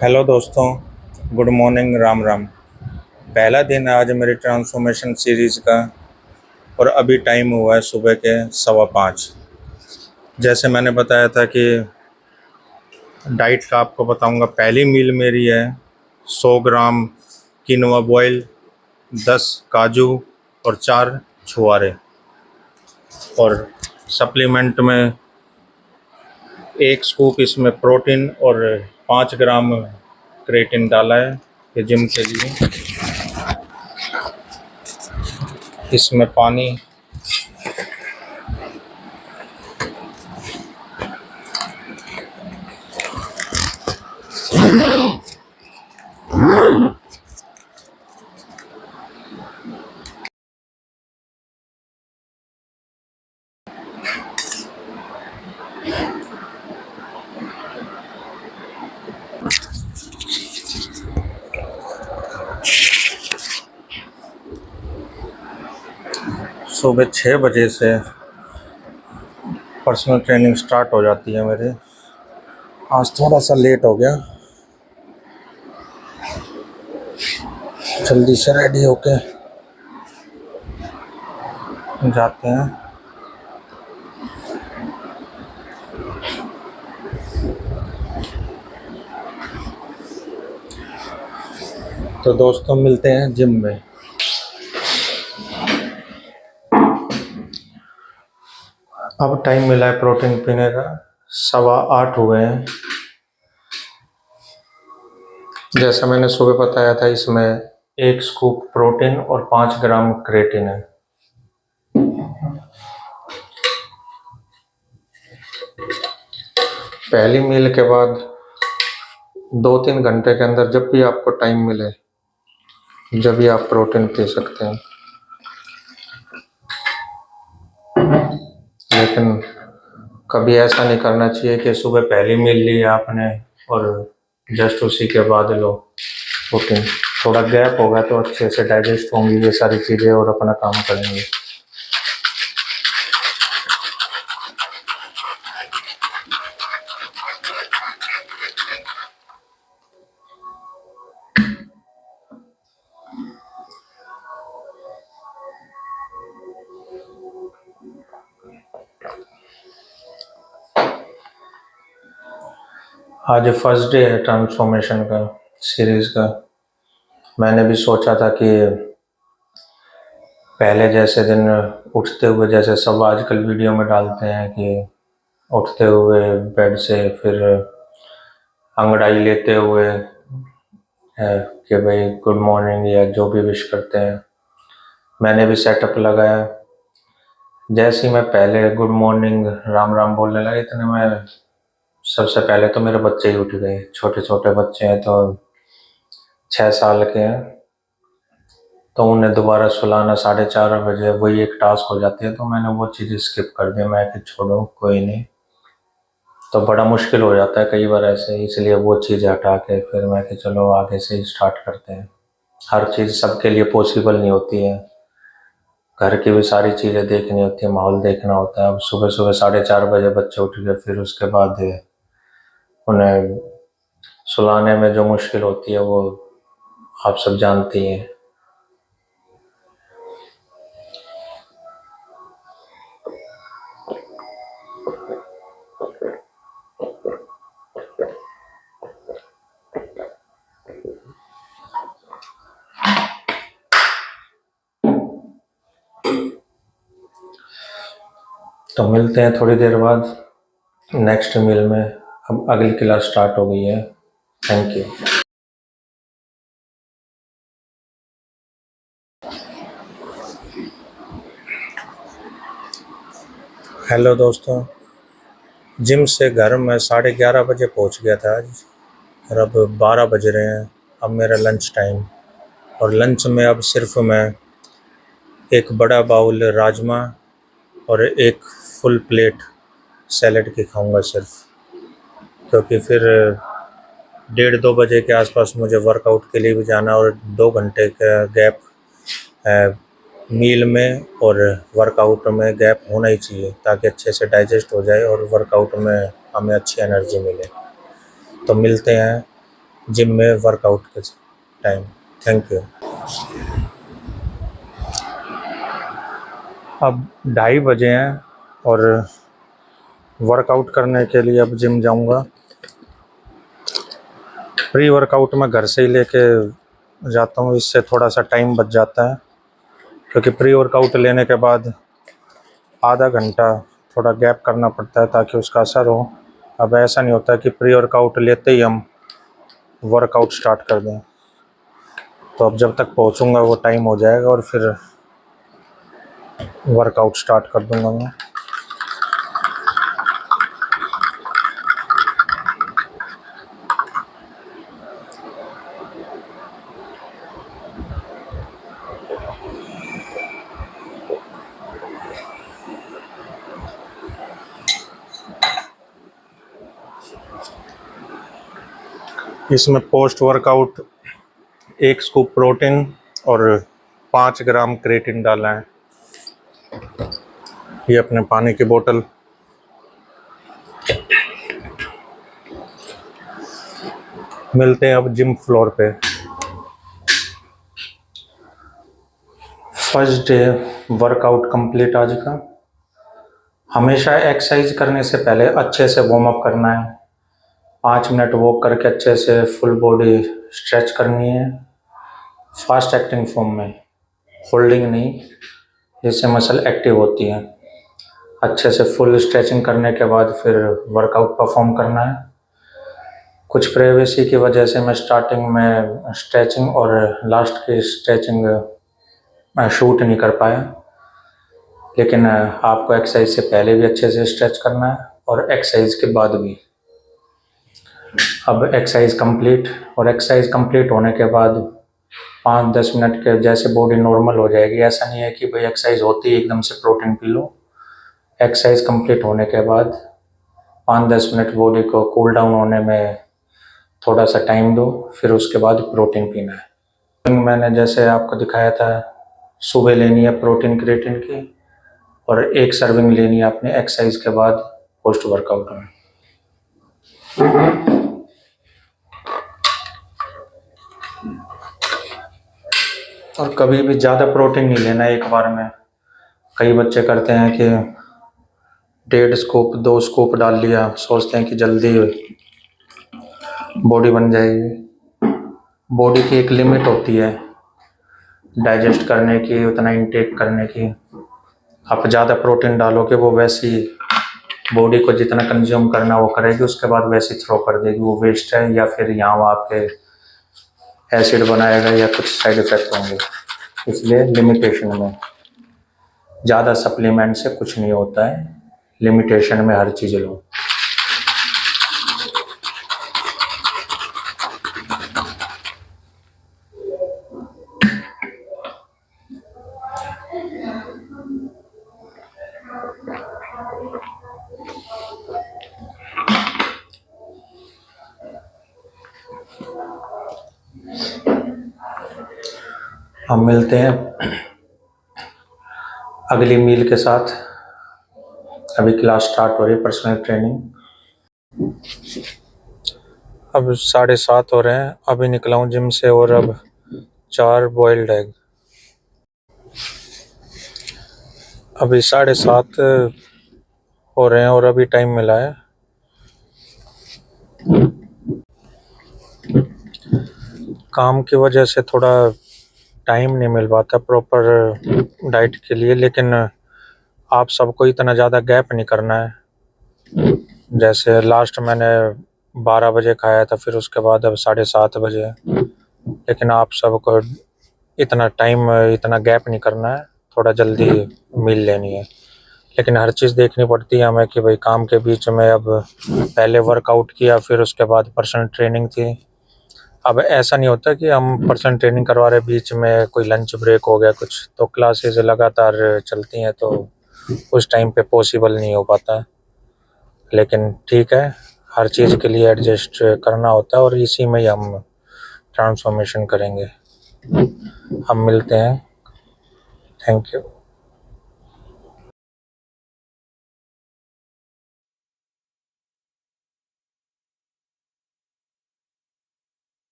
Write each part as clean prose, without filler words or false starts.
Hello दोस्तों, good morning, Ram Ram. पहला दिन है आज मेरी ट्रांसफॉर्मेशन सीरीज़ का। और अभी टाइम हुआ है सुबह के 5:15। जैसे मैंने बताया था कि डाइट का आपको बताऊंगा। पहली मील मेरी है 100 ग्राम किनोआ बॉयल, 10 काजू और 4 छुआरे। और सप्लीमेंट में एक स्कूप इसमें प्रोटीन और 5 ग्राम क्रेटिन डाला है ये जिम के लिए। इसमें पानी, सुबह 6 बजे से पर्सनल ट्रेनिंग स्टार्ट हो जाती है मेरी। आज थोड़ा सा लेट हो गया, जल्दी से रेडी होके जाते हैं। तो दोस्तों मिलते हैं जिम में। अब टाइम मिला है प्रोटीन पीने का, 8:15 हुए हैं। जैसा मैंने सुबह बताया था, इसमें एक स्कूप प्रोटीन और 5 ग्राम क्रेटिन है। पहली मील के बाद 2-3 घंटे के अंदर जब भी आपको टाइम मिले, जब भी आप प्रोटीन पी सकते हैं। लेकिन कभी ऐसा नहीं करना चाहिए कि सुबह पहली मील ली आपने और जस्ट उसी के बाद लो प्रोटीन। थोड़ा गैप होगा तो अच्छे से डाइजेस्ट होंगी ये सारी चीज़ें और अपना काम करेंगे। आज फर्स्ट डे है ट्रांसफॉर्मेशन का, सीरीज़ का। मैंने भी सोचा था कि पहले जैसे दिन उठते हुए, जैसे सब आजकल वीडियो में डालते हैं कि उठते हुए बेड से फिर अंगड़ाई लेते हुए है कि भाई गुड मॉर्निंग या जो भी विश करते हैं, मैंने भी सेटअप लगाया। जैसे ही मैं पहले गुड मॉर्निंग राम राम बोलने लगा, इतने में सबसे पहले तो मेरे बच्चे ही उठ गए। छोटे छोटे बच्चे हैं, तो 6 साल के हैं, तो उन्हें दोबारा सुलाना 4:30 बजे वही एक टास्क हो जाती है। तो मैंने वो चीज़ स्किप कर दी, मैं कि छोड़ो कोई नहीं। तो बड़ा मुश्किल हो जाता है कई बार ऐसे, इसलिए वो चीज़ हटा के फिर मैं कि चलो आगे से ही स्टार्ट करते हैं। हर चीज़ सबके लिए पॉसिबल नहीं होती है, घर की भी सारी चीज़ें देखनी होती है, माहौल देखना होता है। अब सुबह सुबह 4:30 बजे बच्चे उठ गए, फिर उसके बाद उन्हें सुलाने में जो मुश्किल होती है वो आप सब जानती हैं। तो मिलते हैं थोड़ी देर बाद नेक्स्ट मील में। अब अगली क्लास स्टार्ट हो गई है। Thank you. हेलो दोस्तों, जिम से घर में 11:30 बजे पहुंच गया था आज, और अब 12 बज रहे हैं। अब मेरा लंच टाइम, और लंच में अब सिर्फ मैं एक बड़ा बाउल राजमा और एक फुल प्लेट सैलेड की खाऊंगा सिर्फ, क्योंकि फिर 1:30-2 बजे के आसपास मुझे वर्कआउट के लिए भी जाना, और 2 घंटे का गैप मील में और वर्कआउट में गैप होना ही चाहिए, ताकि अच्छे से डाइजेस्ट हो जाए और वर्कआउट में हमें अच्छी एनर्जी मिले। तो मिलते हैं जिम में वर्कआउट के टाइम। Thank you. अब 2:30 बजे हैं और वर्कआउट करने के लिए अब जिम जाऊंगा। प्री वर्कआउट मैं घर से ही लेके जाता हूँ, इससे थोड़ा सा टाइम बच जाता है, क्योंकि प्री वर्कआउट लेने के बाद आधा घंटा थोड़ा गैप करना पड़ता है ताकि उसका असर हो। अब ऐसा नहीं होता कि प्री वर्कआउट लेते ही हम वर्कआउट स्टार्ट कर दें, तो अब जब तक पहुंचूंगा वो टाइम हो जाएगा और फिर वर्कआउट स्टार्ट कर दूंगा मैं। इसमें पोस्ट वर्कआउट 1 स्कूप प्रोटीन और 5 ग्राम क्रेटिन डाला है। ये अपने पानी की बोतल। मिलते हैं अब जिम फ्लोर पे। फर्स्ट डे वर्कआउट कंप्लीट आज का। हमेशा एक्सरसाइज करने से पहले अच्छे से वार्म अप करना है। 5 मिनट वॉक करके अच्छे से फुल बॉडी स्ट्रेच करनी है, फास्ट एक्टिंग फॉर्म में, होल्डिंग नहीं, जिससे मसल एक्टिव होती है। अच्छे से फुल स्ट्रेचिंग करने के बाद फिर वर्कआउट परफॉर्म करना है। कुछ प्राइवेसी की वजह से मैं स्टार्टिंग में स्ट्रेचिंग और लास्ट की स्ट्रेचिंग शूट नहीं कर पाया, लेकिन आपको एक्सरसाइज से पहले भी अच्छे से स्ट्रेच करना है और एक्सरसाइज के बाद भी। अब एक्सरसाइज कंप्लीट, और एक्सरसाइज कंप्लीट होने के बाद 5-10 मिनट के जैसे बॉडी नॉर्मल हो जाएगी। ऐसा नहीं है कि भाई एक्सरसाइज होती है एकदम से protein P low. Exercise complete होने के बाद 5-10 मिनट बॉडी को कूल डाउन होने में थोड़ा सा टाइम दो, फिर उसके बाद प्रोटीन पीना है। मैंने जैसे आपको दिखाया था, सुबह लेनी है प्रोटीन क्रिएटिन की, और 1 सर्विंग लेनी है अपने एक्सरसाइज के बाद पोस्ट वर्कआउट में। और कभी भी ज़्यादा प्रोटीन नहीं लेना है एक बार में। कई बच्चे करते हैं कि 1.5 स्कूप 2 स्कूप डाल लिया, सोचते हैं कि जल्दी बॉडी बन जाएगी। बॉडी की एक लिमिट होती है डाइजेस्ट करने की, उतना इनटेक करने की। आप ज़्यादा प्रोटीन डालोगे वो वैसी बॉडी को जितना कंज्यूम करना वो करेगी, उसके बाद वैसे थ्रो कर देगी, वो वेस्ट है, या फिर यहाँ वहाँ पे एसिड बनाएगा या कुछ साइड इफेक्ट होंगे। इसलिए लिमिटेशन में, ज़्यादा सप्लीमेंट से कुछ नहीं होता है, लिमिटेशन में हर चीज़ लो। हम मिलते हैं अगली मील के साथ। अभी क्लास स्टार्ट हो रही है, पर्सनल ट्रेनिंग। अब 7:30 हो रहे हैं, अभी निकला हूँ जिम से, और अब 4 बॉइल्ड एग। अभी 7:30 हो रहे हैं और अभी टाइम मिला है। काम की वजह से थोड़ा टाइम नहीं मिल पाता प्रॉपर डाइट के लिए, लेकिन आप सबको इतना ज़्यादा गैप नहीं करना है। जैसे लास्ट मैंने 12 बजे खाया था, फिर उसके बाद अब 7:30 बजे, लेकिन आप सबको इतना टाइम, इतना गैप नहीं करना है, थोड़ा जल्दी मील लेनी है। लेकिन हर चीज़ देखनी पड़ती है हमें कि भाई काम के बीच में, अब पहले वर्कआउट किया, फिर उसके बाद पर्सनल ट्रेनिंग थी। अब ऐसा नहीं होता कि हम पर्सनल ट्रेनिंग करवा रहे, बीच में कोई लंच ब्रेक हो गया कुछ, तो क्लासेस लगातार चलती हैं, तो उस टाइम पे पॉसिबल नहीं हो पाता। लेकिन ठीक है, हर चीज़ के लिए एडजस्ट करना होता है, और इसी में ही हम ट्रांसफॉर्मेशन करेंगे। हम मिलते हैं। Thank you.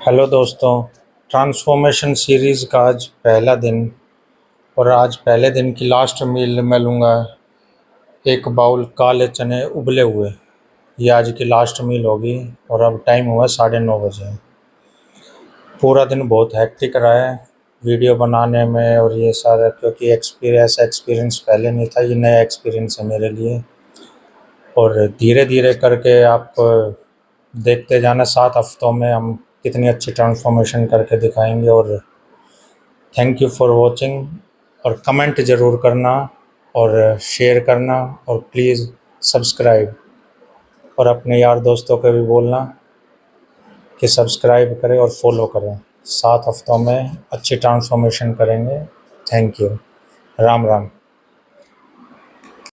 हेलो दोस्तों, ट्रांसफॉर्मेशन सीरीज़ का आज पहला दिन और आज पहले दिन की लास्ट मील मैं लूँगा एक बाउल काले चने उबले हुए। ये आज की लास्ट मील होगी और अब टाइम हुआ 9:30 बजे। पूरा दिन बहुत हेक्टिक रहा है वीडियो बनाने में और ये सारा, क्योंकि एक्सपीरियंस पहले नहीं था, ये नया एक्सपीरियंस है मेरे लिए। और धीरे धीरे करके आप देखते जाना, 7 हफ्तों में हम कितनी अच्छी ट्रांसफॉर्मेशन करके दिखाएंगे। और थैंक यू फॉर वॉचिंग, और कमेंट ज़रूर करना और शेयर करना और प्लीज़ सब्सक्राइब, और अपने यार दोस्तों को भी बोलना कि सब्सक्राइब करें और फॉलो करें। 7 हफ्तों में अच्छी ट्रांसफॉर्मेशन करेंगे। Thank you. राम राम।